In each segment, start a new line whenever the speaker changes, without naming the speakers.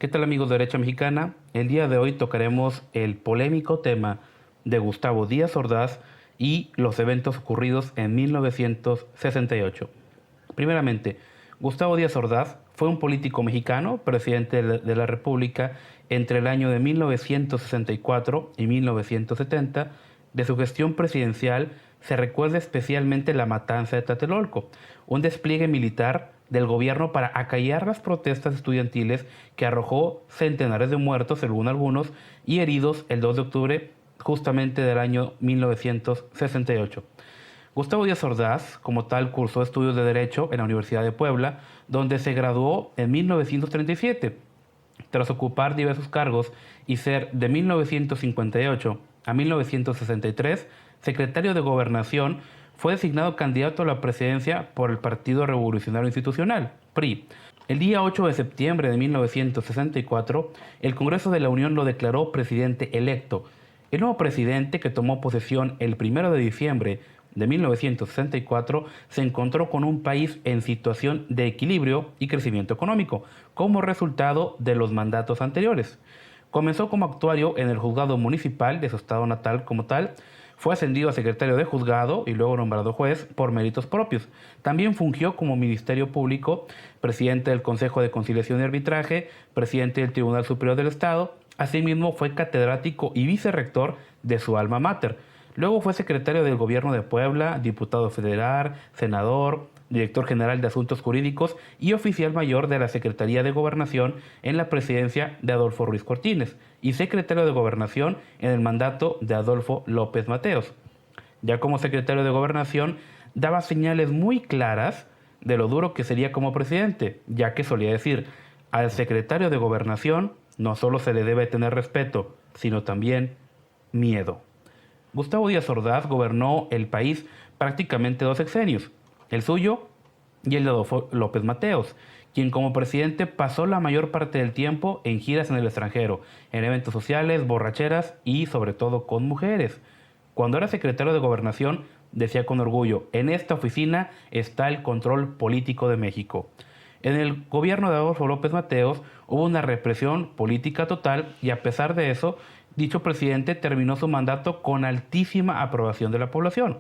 ¿Qué tal amigos de Derecha Mexicana? El día de hoy tocaremos el polémico tema de Gustavo Díaz Ordaz y los eventos ocurridos en 1968. Primeramente, Gustavo Díaz Ordaz fue un político mexicano, presidente de la República entre el año de 1964 y 1970. De su gestión presidencial se recuerda especialmente la matanza de Tlatelolco, un despliegue militar del gobierno para acallar las protestas estudiantiles que arrojó centenares de muertos, según algunos, y heridos el 2 de octubre justamente del año 1968. Gustavo Díaz Ordaz, como tal, cursó estudios de Derecho en la Universidad de Puebla, donde se graduó en 1937. Tras ocupar diversos cargos y ser de 1958 a 1963 secretario de Gobernación, fue designado candidato a la presidencia por el Partido Revolucionario Institucional, PRI. El día 8 de septiembre de 1964, el Congreso de la Unión lo declaró presidente electo. El nuevo presidente, que tomó posesión el 1 de diciembre de 1964, se encontró con un país en situación de equilibrio y crecimiento económico, como resultado de los mandatos anteriores. Comenzó como actuario en el juzgado municipal de su estado natal como tal. Fue ascendido a secretario de juzgado y luego nombrado juez por méritos propios. También fungió como Ministerio Público, presidente del Consejo de Conciliación y Arbitraje, presidente del Tribunal Superior del Estado. Asimismo, fue catedrático y vicerrector de su alma mater. Luego fue secretario del Gobierno de Puebla, diputado federal, senador, director general de Asuntos Jurídicos y oficial mayor de la Secretaría de Gobernación en la presidencia de Adolfo Ruiz Cortines y secretario de Gobernación en el mandato de Adolfo López Mateos. Ya como secretario de Gobernación, daba señales muy claras de lo duro que sería como presidente, ya que solía decir: al secretario de Gobernación no solo se le debe tener respeto, sino también miedo. Gustavo Díaz Ordaz gobernó el país prácticamente 2 sexenios, el suyo y el de Adolfo López Mateos, quien como presidente pasó la mayor parte del tiempo en giras en el extranjero, en eventos sociales, borracheras y sobre todo con mujeres. Cuando era secretario de Gobernación, decía con orgullo: en esta oficina está el control político de México. En el gobierno de Adolfo López Mateos hubo una represión política total y a pesar de eso, dicho presidente terminó su mandato con altísima aprobación de la población,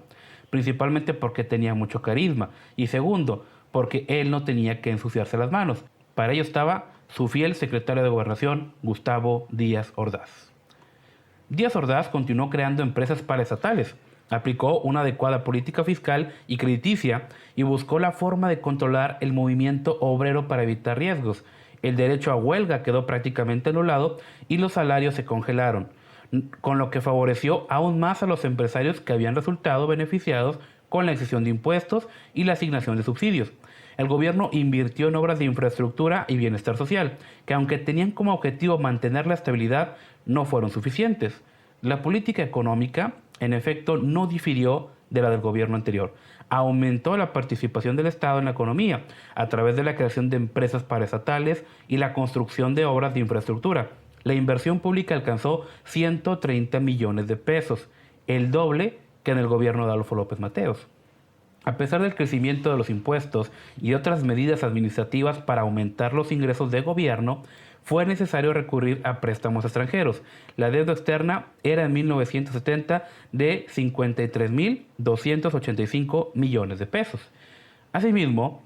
principalmente porque tenía mucho carisma y segundo, porque él no tenía que ensuciarse las manos. Para ello estaba su fiel secretario de Gobernación, Gustavo Díaz Ordaz. Díaz Ordaz continuó creando empresas paraestatales, aplicó una adecuada política fiscal y crediticia y buscó la forma de controlar el movimiento obrero para evitar riesgos. El derecho a huelga quedó prácticamente anulado y los salarios se congelaron, con lo que favoreció aún más a los empresarios que habían resultado beneficiados con la exención de impuestos y la asignación de subsidios. El gobierno invirtió en obras de infraestructura y bienestar social, que aunque tenían como objetivo mantener la estabilidad, no fueron suficientes. La política económica, en efecto, no difirió de la del gobierno anterior. Aumentó la participación del Estado en la economía a través de la creación de empresas paraestatales y la construcción de obras de infraestructura. La inversión pública alcanzó 130 millones de pesos, el doble que en el gobierno de Adolfo López Mateos. A pesar del crecimiento de los impuestos y otras medidas administrativas para aumentar los ingresos de gobierno, fue necesario recurrir a préstamos extranjeros. La deuda externa era en 1970 de 53.285 millones de pesos. Asimismo,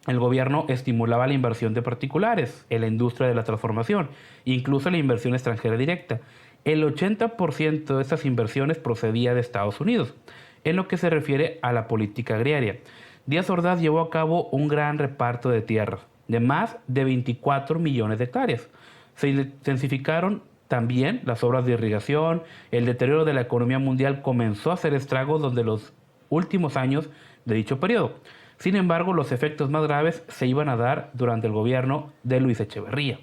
el gobierno estimulaba la inversión de particulares en la industria de la transformación, incluso la inversión extranjera directa. El 80% de estas inversiones procedía de Estados Unidos. En lo que se refiere a la política agraria, Díaz Ordaz llevó a cabo un gran reparto de tierras, de más de 24 millones de hectáreas. Se intensificaron también las obras de irrigación, el deterioro de la economía mundial comenzó a hacer estragos durante los últimos años de dicho periodo. Sin embargo, los efectos más graves se iban a dar durante el gobierno de Luis Echeverría.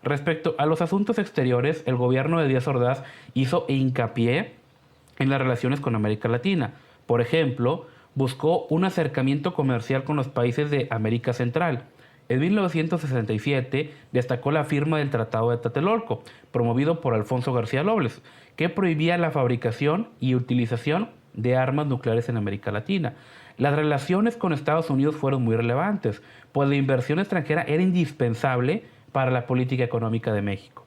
Respecto a los asuntos exteriores, el gobierno de Díaz Ordaz hizo hincapié en las relaciones con América Latina. Por ejemplo, buscó un acercamiento comercial con los países de América Central. En 1967 destacó la firma del Tratado de Tlatelolco, promovido por Alfonso García Robles, que prohibía la fabricación y utilización de armas nucleares en América Latina. Las relaciones con Estados Unidos fueron muy relevantes, pues la inversión extranjera era indispensable para la política económica de México.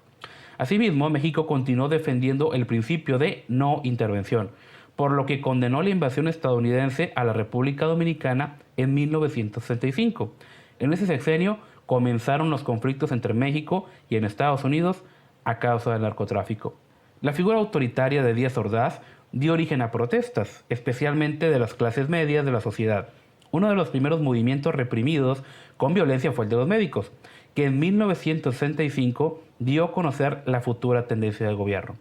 Asimismo, México continuó defendiendo el principio de no intervención, por lo que condenó la invasión estadounidense a la República Dominicana en 1965. En ese sexenio comenzaron los conflictos entre México y en Estados Unidos a causa del narcotráfico. La figura autoritaria de Díaz Ordaz dio origen a protestas, especialmente de las clases medias de la sociedad. Uno de los primeros movimientos reprimidos con violencia fue el de los médicos, que en 1965 dio a conocer la futura tendencia del gobierno.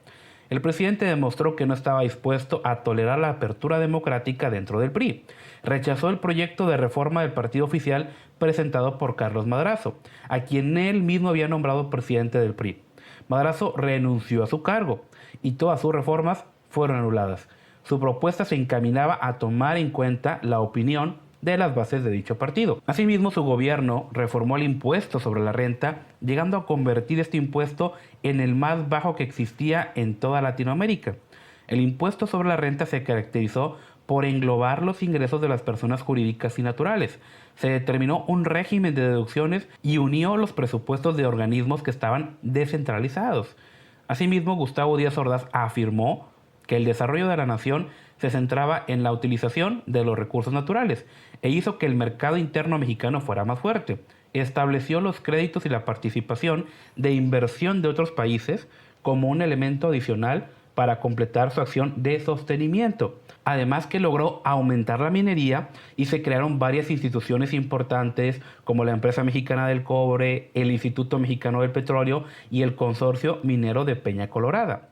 El presidente demostró que no estaba dispuesto a tolerar la apertura democrática dentro del PRI. Rechazó el proyecto de reforma del partido oficial presentado por Carlos Madrazo, a quien él mismo había nombrado presidente del PRI. Madrazo renunció a su cargo y todas sus reformas fueron anuladas. Su propuesta se encaminaba a tomar en cuenta la opinión de las bases de dicho partido. Asimismo, su gobierno reformó el impuesto sobre la renta, llegando a convertir este impuesto en el más bajo que existía en toda Latinoamérica. El impuesto sobre la renta se caracterizó por englobar los ingresos de las personas jurídicas y naturales. Se determinó un régimen de deducciones y unió los presupuestos de organismos que estaban descentralizados. Asimismo, Gustavo Díaz Ordaz afirmó que el desarrollo de la nación se centraba en la utilización de los recursos naturales e hizo que el mercado interno mexicano fuera más fuerte. Estableció los créditos y la participación de inversión de otros países como un elemento adicional para completar su acción de sostenimiento. Además que logró aumentar la minería y se crearon varias instituciones importantes como la Empresa Mexicana del Cobre, el Instituto Mexicano del Petróleo y el Consorcio Minero de Peña Colorada.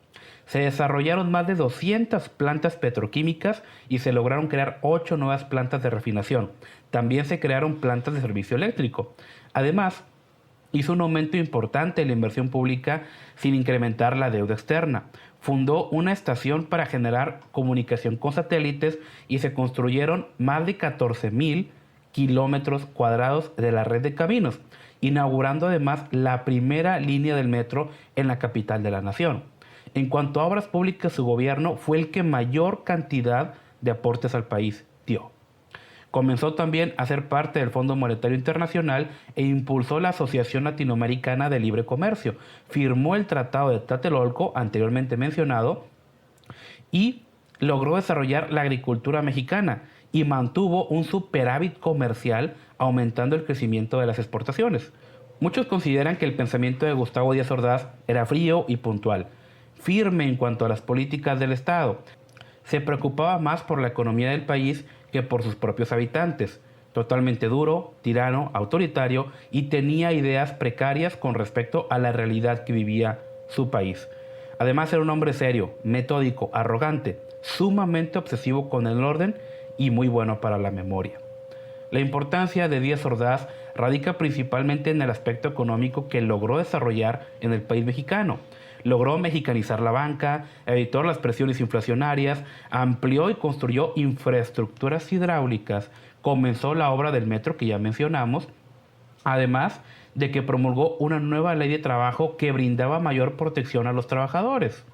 Se desarrollaron más de 200 plantas petroquímicas y se lograron crear 8 nuevas plantas de refinación. También se crearon plantas de servicio eléctrico. Además, hizo un aumento importante en la inversión pública sin incrementar la deuda externa. Fundó una estación para generar comunicación con satélites y se construyeron más de 14,000 kilómetros cuadrados de la red de caminos, inaugurando además la primera línea del metro en la capital de la nación. En cuanto a obras públicas, su gobierno fue el que mayor cantidad de aportes al país dio. Comenzó también a ser parte del Fondo Monetario Internacional e impulsó la Asociación Latinoamericana de Libre Comercio. Firmó el Tratado de Tlatelolco, anteriormente mencionado, y logró desarrollar la agricultura mexicana y mantuvo un superávit comercial, aumentando el crecimiento de las exportaciones. Muchos consideran que el pensamiento de Gustavo Díaz Ordaz era frío y puntual, firme en cuanto a las políticas del Estado. Se preocupaba más por la economía del país que por sus propios habitantes. Totalmente duro, tirano, autoritario y tenía ideas precarias con respecto a la realidad que vivía su país. Además era un hombre serio, metódico, arrogante, sumamente obsesivo con el orden y muy bueno para la memoria. La importancia de Díaz Ordaz radica principalmente en el aspecto económico que logró desarrollar en el país mexicano. Logró mexicanizar la banca, evitó las presiones inflacionarias, amplió y construyó infraestructuras hidráulicas, comenzó la obra del metro que ya mencionamos, además de que promulgó una nueva ley de trabajo que brindaba mayor protección a los trabajadores,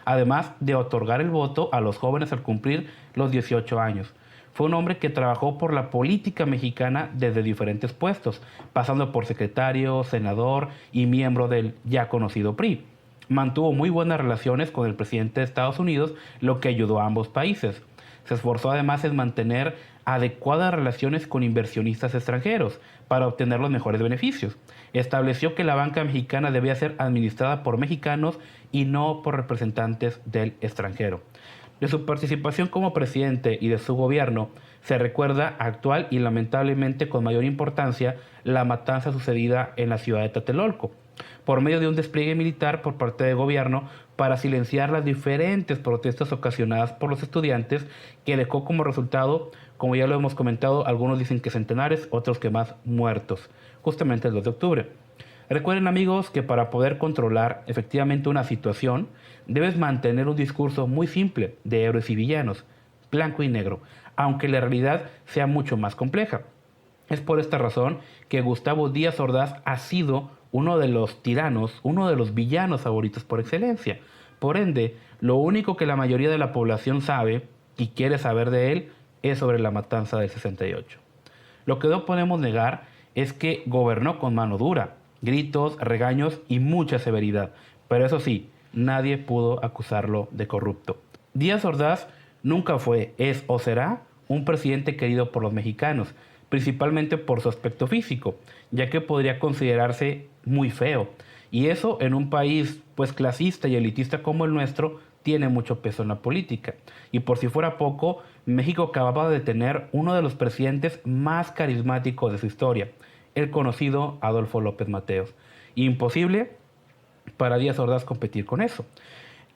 además de otorgar el voto a los jóvenes al cumplir los 18 años. Fue un hombre que trabajó por la política mexicana desde diferentes puestos, pasando por secretario, senador y miembro del ya conocido PRI. Mantuvo muy buenas relaciones con el presidente de Estados Unidos, lo que ayudó a ambos países. Se esforzó además en mantener adecuadas relaciones con inversionistas extranjeros para obtener los mejores beneficios. Estableció que la banca mexicana debía ser administrada por mexicanos y no por representantes del extranjero. De su participación como presidente y de su gobierno se recuerda actual y lamentablemente con mayor importancia la matanza sucedida en la ciudad de Tlatelolco, por medio de un despliegue militar por parte del gobierno para silenciar las diferentes protestas ocasionadas por los estudiantes, que dejó como resultado, como ya lo hemos comentado, algunos dicen que centenares, otros que más muertos, justamente el 2 de octubre. Recuerden, amigos, que para poder controlar efectivamente una situación, debes mantener un discurso muy simple de héroes y villanos, blanco y negro, aunque la realidad sea mucho más compleja. Es por esta razón que Gustavo Díaz Ordaz ha sido uno de los tiranos, uno de los villanos favoritos por excelencia. Por ende, lo único que la mayoría de la población sabe y quiere saber de él es sobre la matanza del 68. Lo que no podemos negar es que gobernó con mano dura, gritos, regaños y mucha severidad. Pero eso sí, nadie pudo acusarlo de corrupto. Díaz Ordaz nunca fue, es o será un presidente querido por los mexicanos, principalmente por su aspecto físico, ya que podría considerarse muy feo. Y eso en un país pues clasista y elitista como el nuestro tiene mucho peso en la política. Y por si fuera poco, México acababa de tener uno de los presidentes más carismáticos de su historia, el conocido Adolfo López Mateos. Imposible para Díaz Ordaz competir con eso.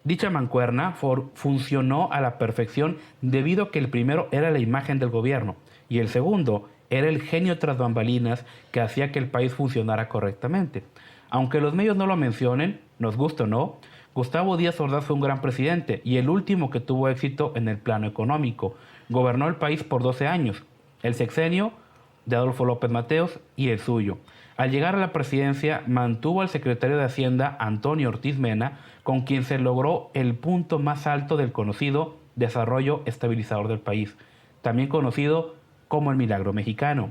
Dicha mancuerna funcionó a la perfección debido a que el primero era la imagen del gobierno y el segundo era el genio tras bambalinas que hacía que el país funcionara correctamente. Aunque los medios no lo mencionen, nos gusta o no, Gustavo Díaz Ordaz fue un gran presidente y el último que tuvo éxito en el plano económico. Gobernó el país por 12 años, el sexenio de Adolfo López Mateos y el suyo. Al llegar a la presidencia, mantuvo al secretario de Hacienda, Antonio Ortiz Mena, con quien se logró el punto más alto del conocido desarrollo estabilizador del país, también conocido como el milagro mexicano.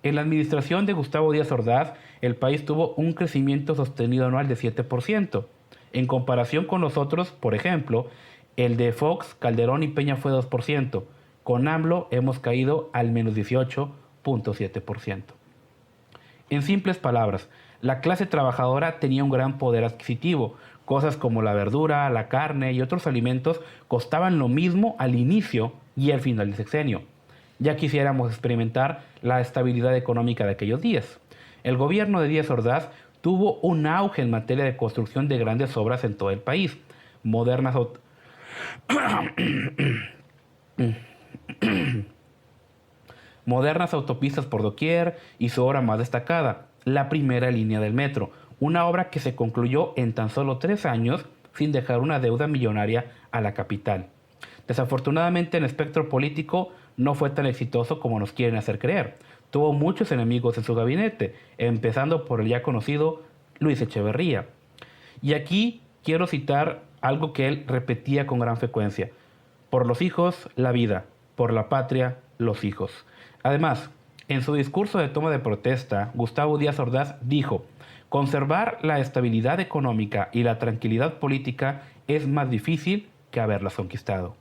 En la administración de Gustavo Díaz Ordaz, el país tuvo un crecimiento sostenido anual de 7%. En comparación con los otros, por ejemplo, el de Fox, Calderón y Peña fue 2%. Con AMLO hemos caído al menos 18.7%. En simples palabras, la clase trabajadora tenía un gran poder adquisitivo. Cosas como la verdura, la carne y otros alimentos costaban lo mismo al inicio y al final del sexenio. Ya quisiéramos experimentar la estabilidad económica de aquellos días. El gobierno de Díaz Ordaz tuvo un auge en materia de construcción de grandes obras en todo el país. Modernas autopistas por doquier y su obra más destacada, la primera línea del metro, una obra que se concluyó en tan solo 3 años sin dejar una deuda millonaria a la capital. Desafortunadamente en el espectro político no fue tan exitoso como nos quieren hacer creer. Tuvo muchos enemigos en su gabinete, empezando por el ya conocido Luis Echeverría. Y aquí quiero citar algo que él repetía con gran frecuencia: por los hijos, la vida; por la patria, los hijos. Además, en su discurso de toma de protesta, Gustavo Díaz Ordaz dijo: conservar la estabilidad económica y la tranquilidad política es más difícil que haberlas conquistado.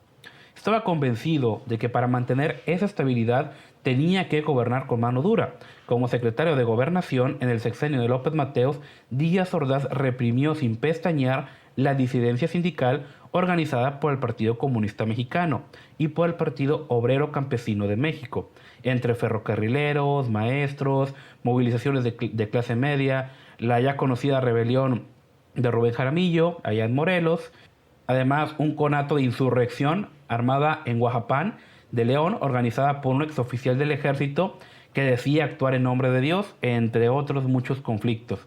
Estaba convencido de que para mantener esa estabilidad tenía que gobernar con mano dura. Como secretario de Gobernación en el sexenio de López Mateos, Díaz Ordaz reprimió sin pestañear la disidencia sindical organizada por el Partido Comunista Mexicano y por el Partido Obrero Campesino de México, entre ferrocarrileros, maestros, movilizaciones de clase media, la ya conocida rebelión de Rubén Jaramillo, allá en Morelos. Además, un conato de insurrección armada en Oaxaca de León, organizada por un exoficial del ejército que decía actuar en nombre de Dios, entre otros muchos conflictos.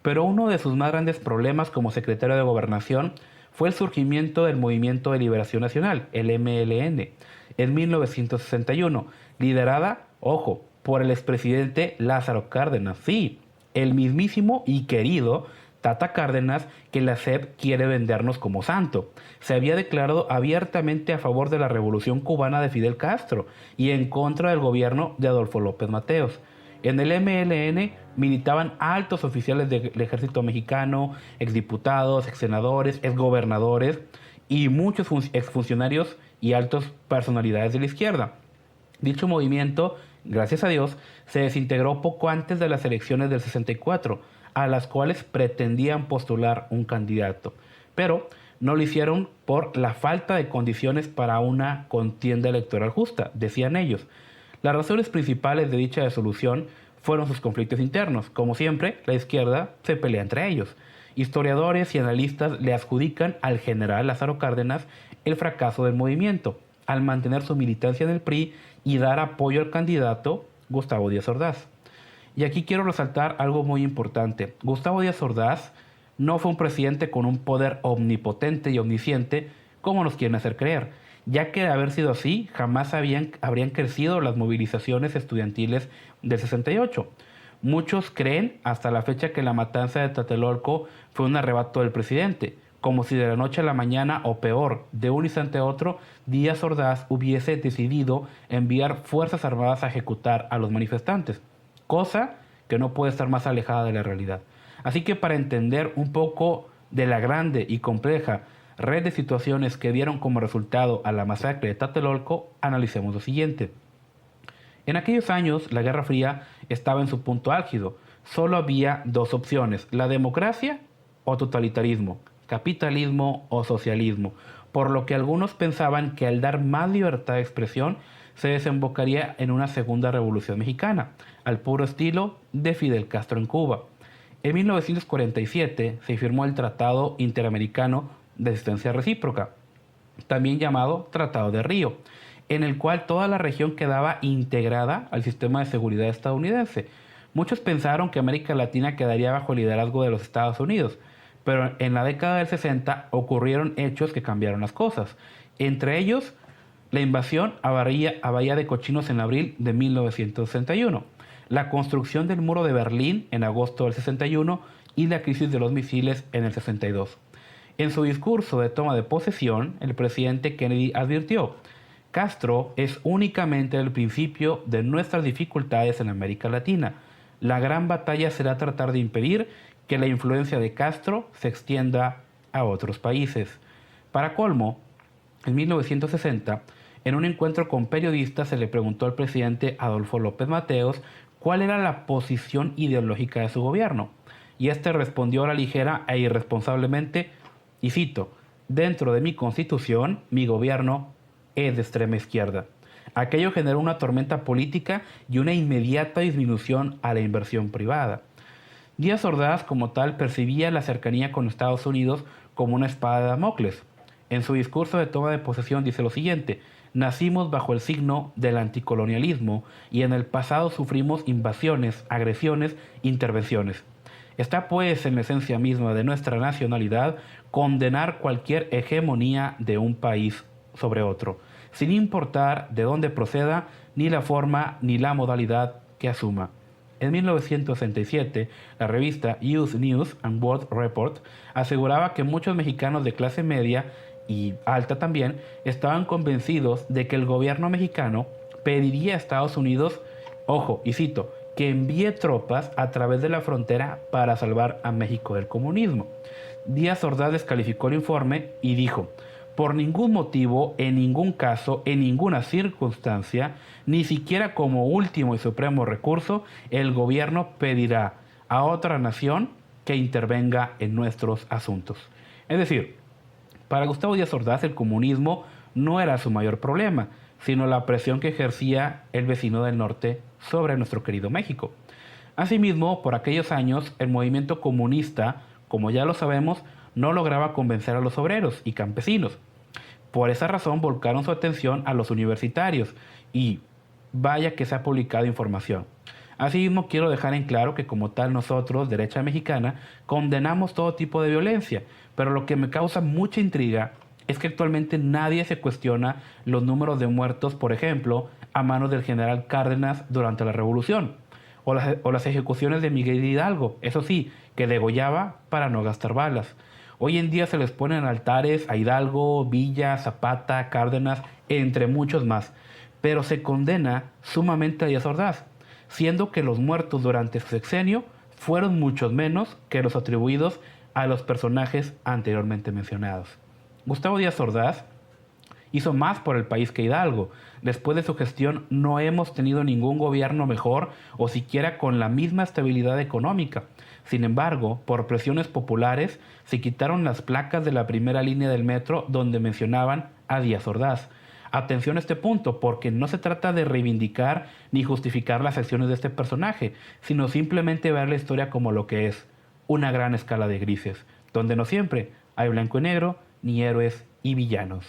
Pero uno de sus más grandes problemas como secretario de Gobernación fue el surgimiento del Movimiento de Liberación Nacional, el MLN, en 1961, liderada, ojo, por el expresidente Lázaro Cárdenas. Sí, el mismísimo y querido Tata Cárdenas, que la SEP quiere vendernos como santo. Se había declarado abiertamente a favor de la revolución cubana de Fidel Castro y en contra del gobierno de Adolfo López Mateos. En el MLN militaban altos oficiales del ejército mexicano, exdiputados, exsenadores, exgobernadores y muchos exfuncionarios y altas personalidades de la izquierda. Dicho movimiento, gracias a Dios, se desintegró poco antes de las elecciones del 64, a las cuales pretendían postular un candidato, pero no lo hicieron por la falta de condiciones para una contienda electoral justa, decían ellos. Las razones principales de dicha disolución fueron sus conflictos internos. Como siempre, la izquierda se pelea entre ellos. Historiadores y analistas le adjudican al general Lázaro Cárdenas el fracaso del movimiento, al mantener su militancia en el PRI y dar apoyo al candidato Gustavo Díaz Ordaz. Y aquí quiero resaltar algo muy importante. Gustavo Díaz Ordaz no fue un presidente con un poder omnipotente y omnisciente como nos quieren hacer creer, ya que de haber sido así, jamás habrían crecido las movilizaciones estudiantiles del 68. Muchos creen hasta la fecha que la matanza de Tlatelolco fue un arrebato del presidente, como si de la noche a la mañana, o peor, de un instante a otro, Díaz Ordaz hubiese decidido enviar fuerzas armadas a ejecutar a los manifestantes, cosa que no puede estar más alejada de la realidad. Así que para entender un poco de la grande y compleja red de situaciones que dieron como resultado a la masacre de Tlatelolco, analicemos lo siguiente. En aquellos años, la Guerra Fría estaba en su punto álgido. Solo había dos opciones, la democracia o totalitarismo, capitalismo o socialismo, por lo que algunos pensaban que al dar más libertad de expresión se desembocaría en una segunda revolución mexicana, al puro estilo de Fidel Castro en Cuba. En 1947 se firmó el Tratado Interamericano de Asistencia Recíproca, también llamado Tratado de Río, en el cual toda la región quedaba integrada al sistema de seguridad estadounidense. Muchos pensaron que América Latina quedaría bajo el liderazgo de los Estados Unidos, pero en la década del 60 ocurrieron hechos que cambiaron las cosas. Entre ellos, la invasión a Bahía de Cochinos en abril de 1961, la construcción del muro de Berlín en agosto del 61 y la crisis de los misiles en el 62. En su discurso de toma de posesión, el presidente Kennedy advirtió: Castro es únicamente el principio de nuestras dificultades en América Latina. La gran batalla será tratar de impedir que la influencia de Castro se extienda a otros países. Para colmo, en 1960, en un encuentro con periodistas se le preguntó al presidente Adolfo López Mateos cuál era la posición ideológica de su gobierno. Y este respondió a la ligera e irresponsablemente, y cito: dentro de mi constitución, mi gobierno es de extrema izquierda. Aquello generó una tormenta política y una inmediata disminución a la inversión privada. Díaz Ordaz, como tal, percibía la cercanía con Estados Unidos como una espada de Damocles. En su discurso de toma de posesión dice lo siguiente: nacimos bajo el signo del anticolonialismo y en el pasado sufrimos invasiones, agresiones, intervenciones. Está pues en la esencia misma de nuestra nacionalidad condenar cualquier hegemonía de un país sobre otro, sin importar de dónde proceda, ni la forma ni la modalidad que asuma. En 1967, la revista US News and World Report aseguraba que muchos mexicanos de clase media y alta también estaban convencidos de que el gobierno mexicano pediría a Estados Unidos, ojo, y cito, que envíe tropas a través de la frontera para salvar a México del comunismo. Díaz Ordaz descalificó el informe y dijo: por ningún motivo, en ningún caso, en ninguna circunstancia, ni siquiera como último y supremo recurso, el gobierno pedirá a otra nación que intervenga en nuestros asuntos. Es decir, para Gustavo Díaz Ordaz el comunismo no era su mayor problema, sino la presión que ejercía el vecino del norte sobre nuestro querido México. Asimismo, por aquellos años, el movimiento comunista, como ya lo sabemos, no lograba convencer a los obreros y campesinos. Por esa razón volcaron su atención a los universitarios y vaya que se ha publicado información. Asimismo, quiero dejar en claro que como tal nosotros, derecha mexicana, condenamos todo tipo de violencia, pero lo que me causa mucha intriga es que actualmente nadie se cuestiona los números de muertos, por ejemplo, a manos del general Cárdenas durante la Revolución, o las ejecuciones de Miguel Hidalgo, eso sí, que degollaba para no gastar balas. Hoy en día se les ponen altares a Hidalgo, Villa, Zapata, Cárdenas, entre muchos más, pero se condena sumamente a Díaz Ordaz, siendo que los muertos durante su sexenio fueron muchos menos que los atribuidos a los personajes anteriormente mencionados. Gustavo Díaz Ordaz hizo más por el país que Hidalgo. Después de su gestión no hemos tenido ningún gobierno mejor o siquiera con la misma estabilidad económica. Sin embargo, por presiones populares, se quitaron las placas de la primera línea del metro donde mencionaban a Díaz Ordaz. Atención a este punto, porque no se trata de reivindicar ni justificar las acciones de este personaje, sino simplemente ver la historia como lo que es, una gran escala de grises, donde no siempre hay blanco y negro, ni héroes y villanos.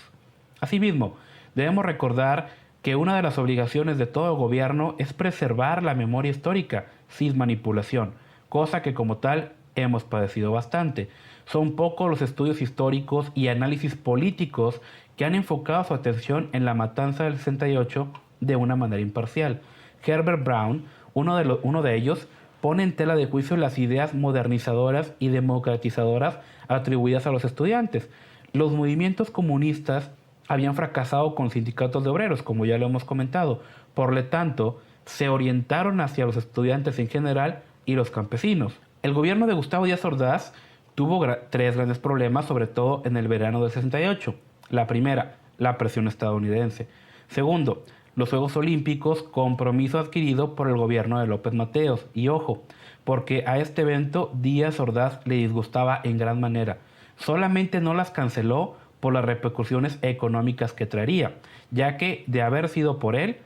Asimismo, debemos recordar que una de las obligaciones de todo gobierno es preservar la memoria histórica sin manipulación, cosa que como tal hemos padecido bastante. Son pocos los estudios históricos y análisis políticos que han enfocado su atención en la matanza del 68 de una manera imparcial. Herbert Brown, uno de ellos, pone en tela de juicio las ideas modernizadoras y democratizadoras atribuidas a los estudiantes. Los movimientos comunistas habían fracasado con sindicatos de obreros, como ya lo hemos comentado. Por lo tanto, se orientaron hacia los estudiantes en general y los campesinos. El gobierno de Gustavo Díaz Ordaz tuvo tres grandes problemas, sobre todo en el verano del 68. La primera, la presión estadounidense. Segundo, los Juegos Olímpicos, compromiso adquirido por el gobierno de López Mateos. Y ojo, porque a este evento Díaz Ordaz le disgustaba en gran manera. Solamente no las canceló por las repercusiones económicas que traería, ya que de haber sido por él,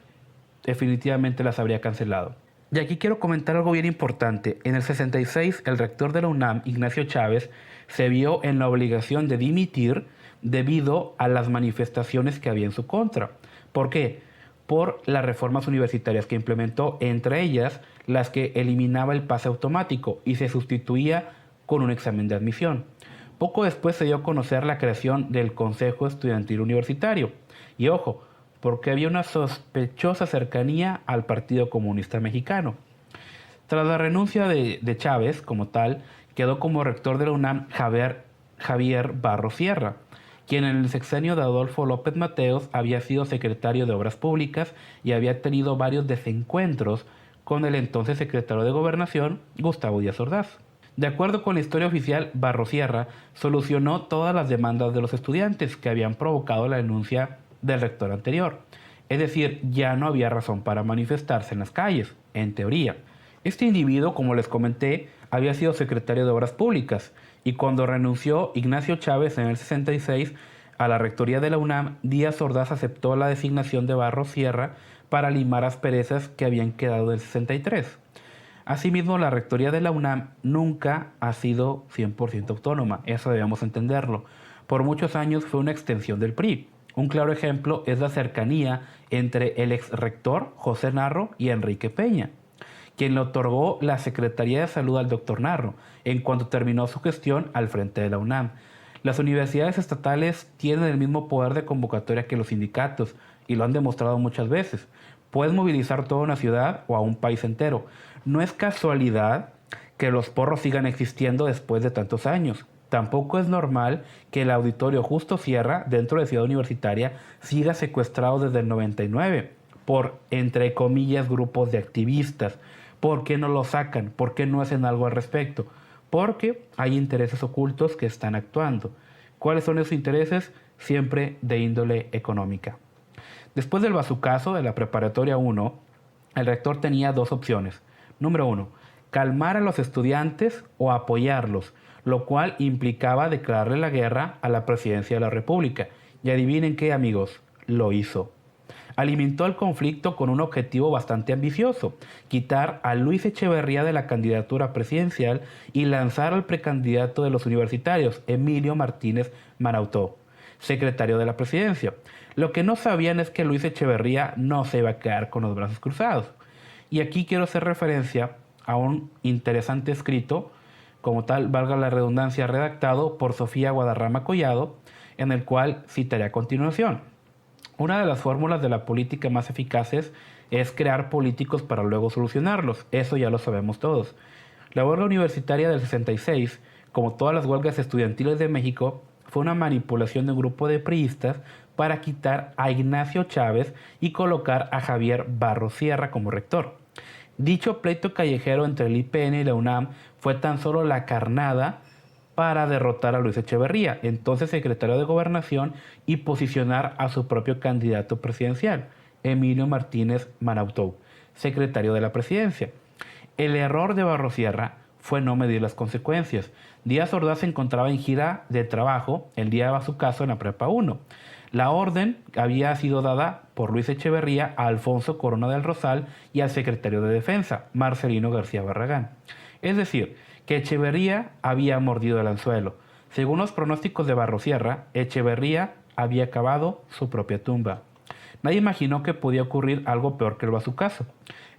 definitivamente las habría cancelado. Y aquí quiero comentar algo bien importante. En el 66, el rector de la UNAM, Ignacio Chávez, se vio en la obligación de dimitir debido a las manifestaciones que había en su contra. ¿Por qué? Por las reformas universitarias que implementó, entre ellas las que eliminaba el pase automático y se sustituía con un examen de admisión. Poco después se dio a conocer la creación del Consejo Estudiantil Universitario. Y ojo, porque había una sospechosa cercanía al Partido Comunista Mexicano. Tras la renuncia de Chávez, como tal, quedó como rector de la UNAM Javier Barros Sierra, quien en el sexenio de Adolfo López Mateos había sido secretario de Obras Públicas y había tenido varios desencuentros con el entonces secretario de Gobernación, Gustavo Díaz Ordaz. De acuerdo con la historia oficial, Barros Sierra solucionó todas las demandas de los estudiantes que habían provocado la denuncia del rector anterior. Es decir, ya no había razón para manifestarse en las calles, en teoría. Este individuo, como les comenté, había sido secretario de Obras Públicas y cuando renunció Ignacio Chávez en el 66 a la rectoría de la UNAM, Díaz Ordaz aceptó la designación de Barros Sierra para limar asperezas que habían quedado del 63. Asimismo, la rectoría de la UNAM nunca ha sido 100% autónoma, eso debemos entenderlo. Por muchos años fue una extensión del PRI. Un claro ejemplo es la cercanía entre el ex rector José Narro y Enrique Peña, quien le otorgó la Secretaría de Salud al doctor Narro en cuanto terminó su gestión al frente de la UNAM. Las universidades estatales tienen el mismo poder de convocatoria que los sindicatos y lo han demostrado muchas veces. Puedes movilizar toda una ciudad o a un país entero. No es casualidad que los porros sigan existiendo después de tantos años. Tampoco es normal que el Auditorio Justo Sierra, dentro de Ciudad Universitaria, siga secuestrado desde el 99 por, entre comillas, grupos de activistas. ¿Por qué no lo sacan? ¿Por qué no hacen algo al respecto? Porque hay intereses ocultos que están actuando. ¿Cuáles son esos intereses? Siempre de índole económica. Después del bazucazo de la Preparatoria 1, el rector tenía dos opciones. Número 1, calmar a los estudiantes o apoyarlos, lo cual implicaba declararle la guerra a la presidencia de la República. Y adivinen qué, amigos, lo hizo. Alimentó el conflicto con un objetivo bastante ambicioso: quitar a Luis Echeverría de la candidatura presidencial y lanzar al precandidato de los universitarios, Emilio Martínez Manautó, secretario de la presidencia. Lo que no sabían es que Luis Echeverría no se iba a quedar con los brazos cruzados. Y aquí quiero hacer referencia a un interesante escrito, como tal, valga la redundancia, redactado por Sofía Guadarrama Collado, en el cual citaré a continuación. Una de las fórmulas de la política más eficaces es crear políticos para luego solucionarlos. Eso ya lo sabemos todos. La huelga universitaria del 66, como todas las huelgas estudiantiles de México, fue una manipulación de un grupo de priistas para quitar a Ignacio Chávez y colocar a Javier Barros Sierra como rector. Dicho pleito callejero entre el IPN y la UNAM fue tan solo la carnada para derrotar a Luis Echeverría, entonces secretario de Gobernación, y posicionar a su propio candidato presidencial, Emilio Martínez Manautó, secretario de la presidencia. El error de Barros Sierra fue no medir las consecuencias. Díaz Ordaz se encontraba en gira de trabajo el día de bazucazo en la Prepa 1. La orden había sido dada por Luis Echeverría a Alfonso Corona del Rosal y al secretario de Defensa, Marcelino García Barragán. Es decir, que Echeverría había mordido el anzuelo. Según los pronósticos de Barros Sierra, Echeverría había cavado su propia tumba. Nadie imaginó que podía ocurrir algo peor que el bazucazo.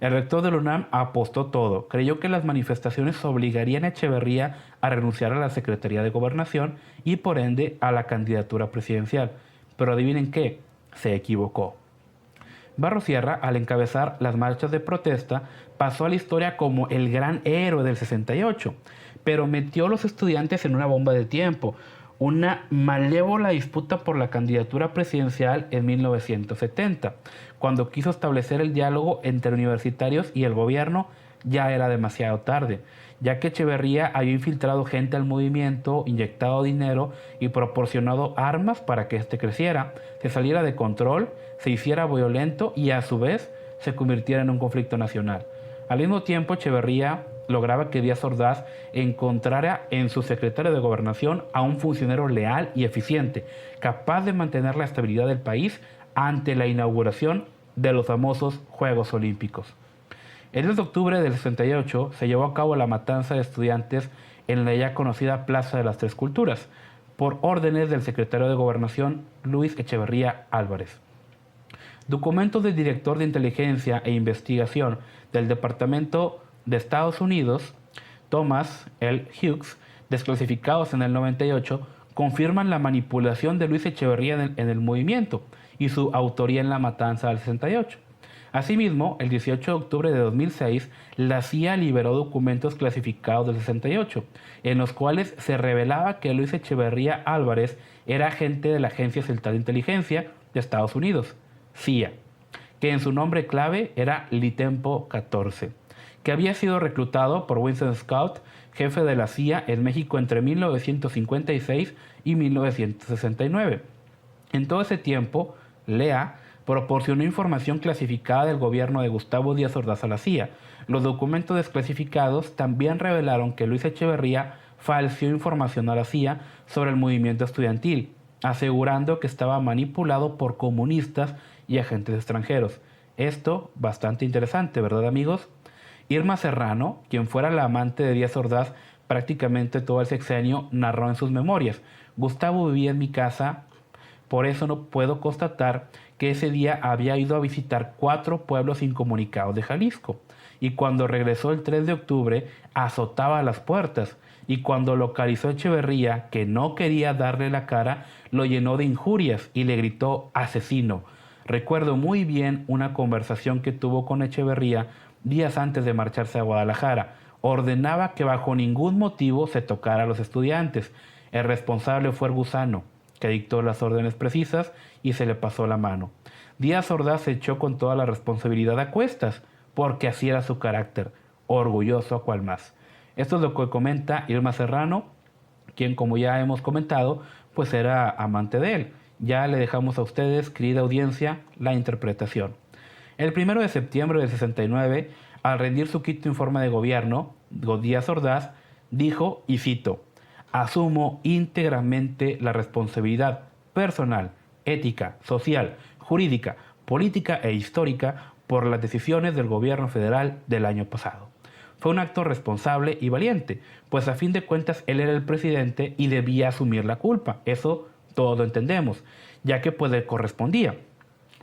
El rector de la UNAM apostó todo. Creyó que las manifestaciones obligarían a Echeverría a renunciar a la Secretaría de Gobernación y por ende a la candidatura presidencial. Pero adivinen qué, se equivocó. Barros Sierra, al encabezar las marchas de protesta, pasó a la historia como el gran héroe del 68, pero metió a los estudiantes en una bomba de tiempo, una malévola disputa por la candidatura presidencial en 1970, cuando quiso establecer el diálogo entre universitarios y el gobierno ya era demasiado tarde, ya que Echeverría había infiltrado gente al movimiento, inyectado dinero y proporcionado armas para que éste creciera, se saliera de control, se hiciera violento y a su vez se convirtiera en un conflicto nacional. Al mismo tiempo, Echeverría lograba que Díaz Ordaz encontrara en su secretario de Gobernación a un funcionario leal y eficiente, capaz de mantener la estabilidad del país ante la inauguración de los famosos Juegos Olímpicos. El 10 de octubre del 68 se llevó a cabo la matanza de estudiantes en la ya conocida Plaza de las Tres Culturas, por órdenes del secretario de Gobernación Luis Echeverría Álvarez. Documentos del director de Inteligencia e Investigación del Departamento de Estados Unidos, Thomas L. Hughes, desclasificados en el 98, confirman la manipulación de Luis Echeverría en el movimiento y su autoría en la matanza del 68. Asimismo, el 18 de octubre de 2006, la CIA liberó documentos clasificados del 68, en los cuales se revelaba que Luis Echeverría Álvarez era agente de la Agencia Central de Inteligencia de Estados Unidos, CIA, que en su nombre clave era Litempo 14, que había sido reclutado por Winston Scott, jefe de la CIA en México entre 1956 y 1969. En todo ese tiempo, Lea proporcionó información clasificada del gobierno de Gustavo Díaz Ordaz a la CIA. Los documentos desclasificados también revelaron que Luis Echeverría falseó información a la CIA sobre el movimiento estudiantil, asegurando que estaba manipulado por comunistas y agentes extranjeros. Esto bastante interesante, ¿verdad, amigos? Irma Serrano, quien fuera la amante de Díaz Ordaz prácticamente todo el sexenio, narró en sus memorias: Gustavo vivía en mi casa, por eso no puedo constatar que ese día había ido a visitar 4 pueblos incomunicados de Jalisco, y cuando regresó el 3 de octubre azotaba las puertas, y cuando localizó a Echeverría, que no quería darle la cara, lo llenó de injurias y le gritó asesino. Recuerdo muy bien una conversación que tuvo con Echeverría días antes de marcharse a Guadalajara. Ordenaba que bajo ningún motivo se tocara a los estudiantes. El responsable fue el gusano, que dictó las órdenes precisas y se le pasó la mano. Díaz Ordaz se echó con toda la responsabilidad a cuestas, porque así era su carácter, orgulloso a cual más. Esto es lo que comenta Irma Serrano, quien, como ya hemos comentado, pues era amante de él. Ya le dejamos a ustedes, querida audiencia, la interpretación. El 1 de septiembre del 69, al rendir su quinto informe de gobierno, Díaz Ordaz dijo, y cito: asumo íntegramente la responsabilidad personal, ética, social, jurídica, política e histórica por las decisiones del gobierno federal del año pasado. Fue un acto responsable y valiente, pues a fin de cuentas él era el presidente y debía asumir la culpa. Eso todos lo entendemos, ya que pues le correspondía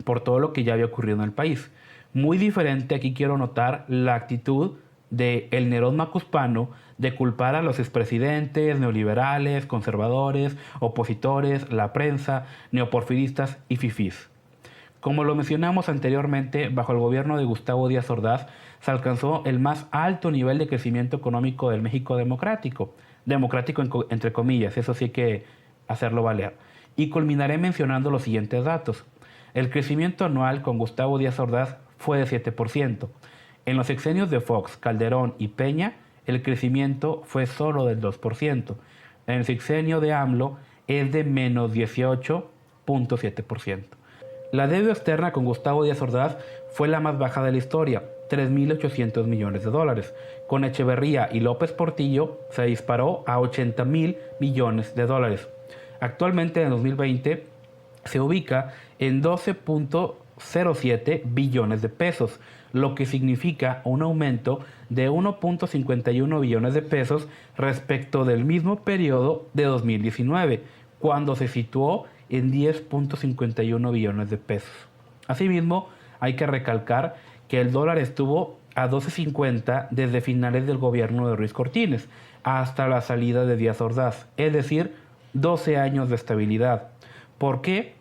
por todo lo que ya había ocurrido en el país. Muy diferente, aquí quiero notar la actitud de el Nerón macuspano de culpar a los expresidentes, neoliberales, conservadores, opositores, la prensa, neoporfiristas y fifís. Como lo mencionamos anteriormente, bajo el gobierno de Gustavo Díaz Ordaz se alcanzó el más alto nivel de crecimiento económico del México democrático, entre comillas, eso sí hay que hacerlo valer. Y culminaré mencionando los siguientes datos. El crecimiento anual con Gustavo Díaz Ordaz fue de 7%. En los sexenios de Fox, Calderón y Peña, el crecimiento fue solo del 2%. En el sexenio de AMLO es de menos 18.7%. La deuda externa con Gustavo Díaz Ordaz fue la más baja de la historia, 3.800 millones de dólares. Con Echeverría y López Portillo se disparó a 80.000 millones de dólares. Actualmente, en 2020, se ubica en 12.07 billones de pesos, lo que significa un aumento de 1.51 billones de pesos respecto del mismo periodo de 2019, cuando se situó en 10.51 billones de pesos. Asimismo, hay que recalcar que el dólar estuvo a 12.50 desde finales del gobierno de Ruiz Cortines hasta la salida de Díaz Ordaz, es decir, 12 años de estabilidad. ¿Por qué?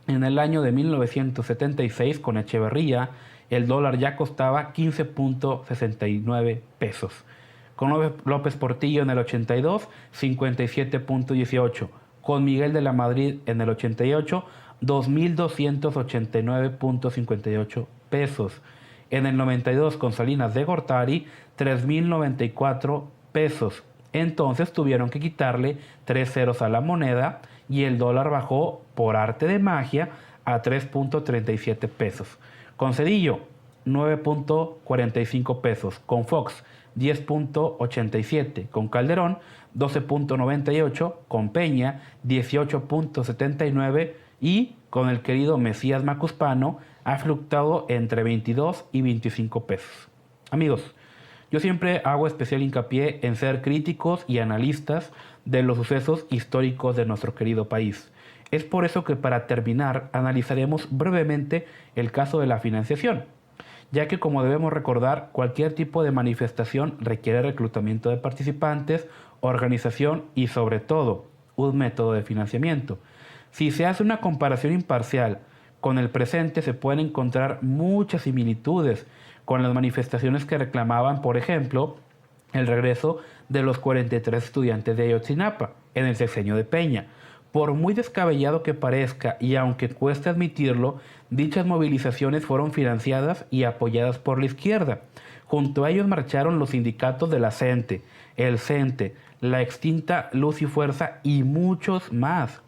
En el año de 1976, con Echeverría, el dólar ya costaba 15.69 pesos. Con López Portillo en el 82, 57.18. Con Miguel de la Madrid en el 88, 2.289.58 pesos. En el 92 con Salinas de Gortari, 3.094 pesos. Entonces tuvieron que quitarle 3 ceros a la moneda y el dólar bajó por arte de magia a 3.37 pesos. Con Cedillo, 9.45 pesos. Con Fox, 10.87. Con Calderón, 12.98. Con Peña, 18.79. Y con el querido Mesías Macuspano, ha fluctuado entre 22 y 25 pesos. Amigos, yo siempre hago especial hincapié en ser críticos y analistas de los sucesos históricos de nuestro querido país. Es por eso que para terminar analizaremos brevemente el caso de la financiación, ya que como debemos recordar, cualquier tipo de manifestación requiere reclutamiento de participantes, organización y sobre todo un método de financiamiento. Si se hace una comparación imparcial con el presente, se pueden encontrar muchas similitudes con las manifestaciones que reclamaban, por ejemplo, el regreso de los 43 estudiantes de Ayotzinapa en el sexenio de Peña. Por muy descabellado que parezca y aunque cueste admitirlo, dichas movilizaciones fueron financiadas y apoyadas por la izquierda. Junto a ellos marcharon los sindicatos de la CENTE, el CENTE, la extinta Luz y Fuerza y muchos más.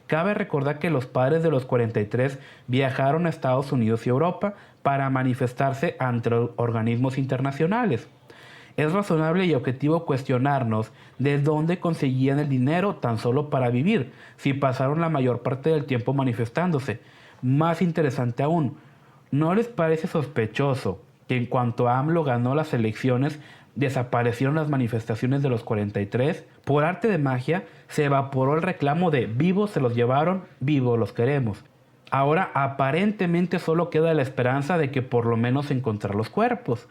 Cabe recordar que los padres de los 43 viajaron a Estados Unidos y Europa para manifestarse ante organismos internacionales. Es razonable y objetivo cuestionarnos de dónde conseguían el dinero tan solo para vivir, si pasaron la mayor parte del tiempo manifestándose. Más interesante aún, ¿no les parece sospechoso que en cuanto AMLO ganó las elecciones, desaparecieron las manifestaciones de los 43? Por arte de magia, se evaporó el reclamo de vivos se los llevaron, vivos los queremos. Ahora aparentemente solo queda la esperanza de que por lo menos encontrar los cuerpos.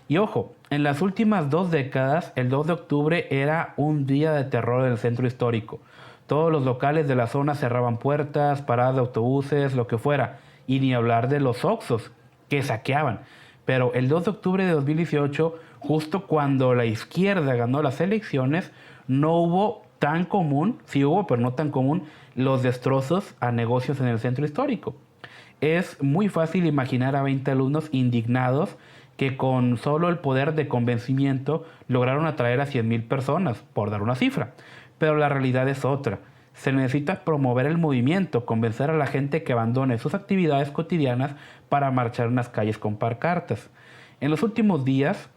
Y ojo, en las últimas 2 décadas, el 2 de octubre era un día de terror en el centro histórico. Todos los locales de la zona cerraban puertas, paradas de autobuses, lo que fuera. Y ni hablar de los Oxxos, que saqueaban. Pero el 2 de octubre de 2018, justo cuando la izquierda ganó las elecciones, no hubo tan común, sí hubo, pero no tan común, los destrozos a negocios en el centro histórico. Es muy fácil imaginar a 20 alumnos indignados que con solo el poder de convencimiento lograron atraer a 100,000 personas, por dar una cifra. Pero la realidad es otra. Se necesita promover el movimiento, convencer a la gente que abandone sus actividades cotidianas para marchar en las calles con pancartas. En los últimos días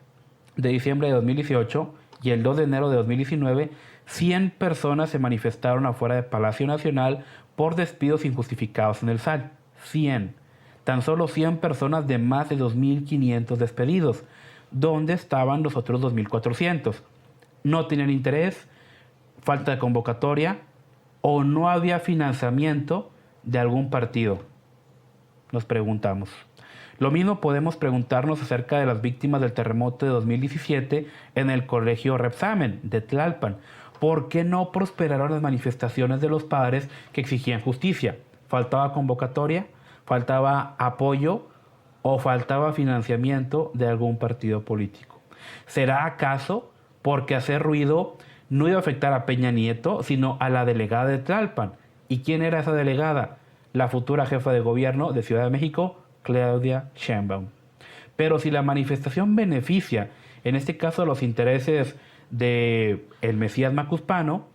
de diciembre de 2018 y el 2 de enero de 2019, 100 personas se manifestaron afuera del Palacio Nacional por despidos injustificados en el SAT. 100. Tan solo 100 personas de más de 2.500 despedidos. ¿Dónde estaban los otros 2.400? ¿No tenían interés? ¿Falta de convocatoria? ¿O no había financiamiento de algún partido? Nos preguntamos. Lo mismo podemos preguntarnos acerca de las víctimas del terremoto de 2017 en el colegio Repsamen de Tlalpan. ¿Por qué no prosperaron las manifestaciones de los padres que exigían justicia? ¿Faltaba convocatoria? ¿Faltaba apoyo? ¿O faltaba financiamiento de algún partido político? ¿Será acaso porque hacer ruido no iba a afectar a Peña Nieto, sino a la delegada de Tlalpan? ¿Y quién era esa delegada? La futura jefa de gobierno de Ciudad de México, Claudia Sheinbaum. Pero si la manifestación beneficia, en este caso, los intereses de el Mesías Macuspano,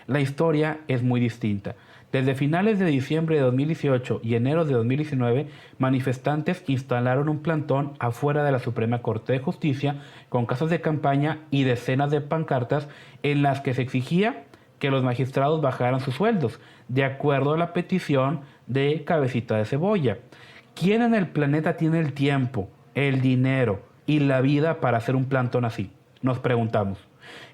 la historia es muy distinta. Desde finales de diciembre de 2018 y enero de 2019, manifestantes instalaron un plantón afuera de la Suprema Corte de Justicia con casas de campaña y decenas de pancartas en las que se exigía que los magistrados bajaran sus sueldos, de acuerdo a la petición de Cabecita de Cebolla. ¿Quién en el planeta tiene el tiempo, el dinero y la vida para hacer un plantón así? Nos preguntamos.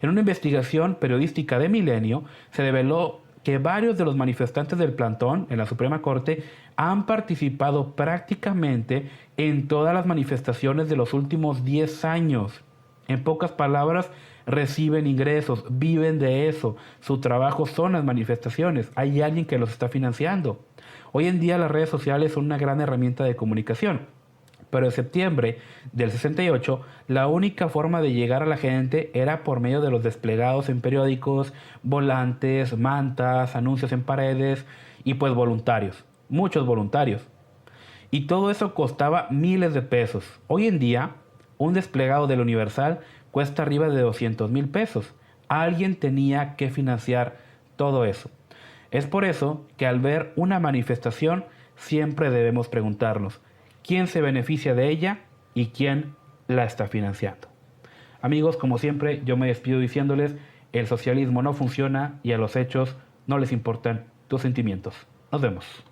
En una investigación periodística de Milenio se reveló que varios de los manifestantes del plantón en la Suprema Corte han participado prácticamente en todas las manifestaciones de los últimos 10 años. En pocas palabras, reciben ingresos, viven de eso, su trabajo son las manifestaciones, hay alguien que los está financiando. Hoy en día las redes sociales son una gran herramienta de comunicación, pero en septiembre del 68 la única forma de llegar a la gente era por medio de los desplegados en periódicos, volantes, mantas, anuncios en paredes y pues voluntarios, muchos voluntarios. Y todo eso costaba miles de pesos. Hoy en día, un desplegado del Universal cuesta arriba de 200,000 pesos. Alguien tenía que financiar todo eso. Es por eso que al ver una manifestación siempre debemos preguntarnos quién se beneficia de ella y quién la está financiando. Amigos, como siempre, yo me despido diciéndoles, el socialismo no funciona y a los hechos no les importan tus sentimientos. Nos vemos.